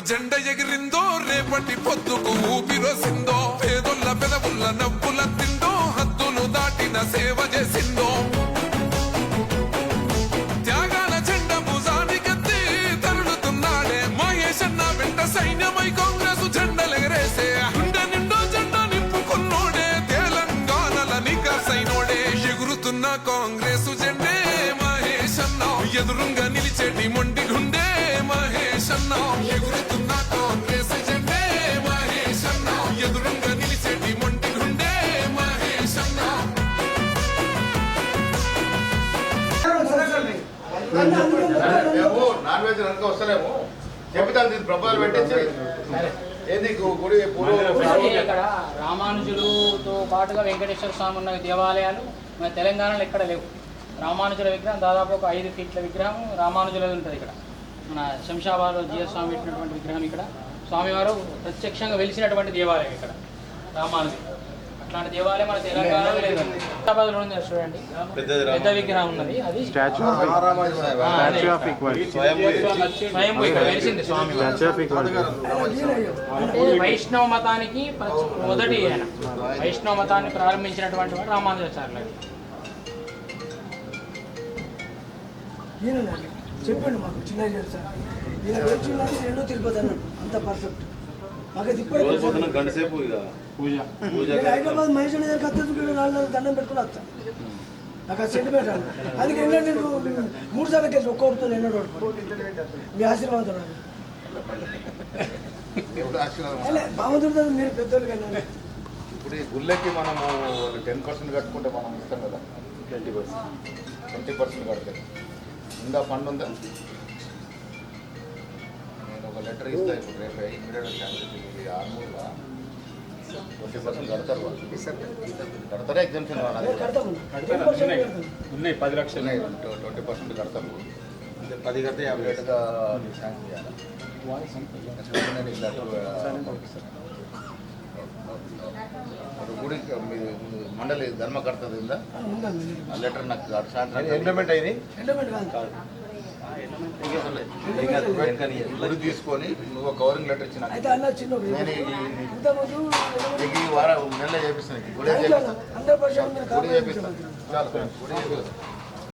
జెండ ఎగిరిందో రేపటి పొద్దుకు ఊపిరోసిందో పేదొల్ల పెదవుల్ల నవ్వుల తిందో హద్దులు దాటిన సేవ చేసిందో త్యాగాల జెండ భుజానికెత్తి తరులుతున్నాడే మహేష్ అన్న వెంట సైన్యమై కాంగ్రెస్ జెండలెగరేసే గుండె నిండో జెండ నింపుకున్నోడే తెలంగాణల నికాసైనోడే ఎగురుతున్న కాంగ్రెస్ జెండే మహేష్ అన్న ఎదురుంగా నిలిచేటి మొండి గుండె మహేష్ అన్న ఎగురుతున్న కాంగ్రెస్ జెండే మహేష్ అన్న ఎదురుంగా నిలిచేటి మొండి గుండె మహేష్ అన్న నాన్ వెజ్ కనుక వస్తలేము చెప్తాను ప్రపోజల్ పెట్టించి ఏది గుడి ఇక్కడ రామానుజులతో పాటుగా వెంకటేశ్వర స్వామి ఉన్న దేవాలయాలు మన తెలంగాణలో ఎక్కడ లేవు. రామానుజుల విగ్రహం దాదాపు ఒక 5 ఫీట్ల విగ్రహం రామానుజులది ఉంటుంది. ఇక్కడ మన శంషాబాద్లో జిఎస్ స్వామి పెట్టినటువంటి విగ్రహం ఇక్కడ స్వామివారు ప్రత్యక్షంగా వెలిసినటువంటి దేవాలయం ఇక్కడ రామానుజులు. అట్లాంటి దేవాలయం మన తెలంగాణలో లేదు. హైదరాబాద్లో ఉంది చూడండి, పెద్ద విగ్రహం ఉన్నది. అది స్వయంభూ ఇక్కడ వెలిసింది స్వామి. అంటే వైష్ణవ మతానికి మొదటి ఆయన వైష్ణవ మతాన్ని ప్రారంభించినటువంటి వాడు రామానుజాచార్యులు. చెప్పండి మాకు చిన్న సార్ ఈయన వచ్చిందని రెండో తిరుపతి అన్నాడు. అంత పర్ఫెక్ట్ మాకు హైదరాబాద్ మహేష్ దగ్గర కత్తి దండం పెట్టుకుని వస్తా. నాకు ఆ సెంటిమెంట్ అన్న అందుకే ఏంటంటే 3 సార్లు కేసు ఒక్కొక్కరితో ఎన్నో మీ ఆశీర్వాదం బాగుంటుంది. మీరు పెద్దోళ్ళు కానీ ఇప్పుడు ఈ గుళ్ళకి మనము 10% కట్టుకుంటే మనం ఇస్తాం కదా, 20% కడితే ఉందా ఫండ్ ఉందా? నేను ఒక లెటర్ ఇస్తా ఇప్పుడు రేపు ఇమీడియట్గా ఆర్మూర్గా 20% కడతారు కడతారా ఎగ్జామ్షన్ ఉన్నాయి 10 లక్షలు 20% కడతారు. 10 కడితే 50 ఏళ్ళుగా శాంక్షన్ చేయాలి. నేను ఈ లెటర్ గుడి మండలి ధర్మకర్తది ఉందా ఆ లెటర్ నాకు ఇంప్లిమెంట్ అయింది. గుడి తీసుకొని నువ్వు కవరింగ్ లెటర్ ఇచ్చిన నేను ఈ వారం నెలలో చేపిస్తాను. గుడి చేపిస్తాను చాలా గుడి చేపిస్తాను.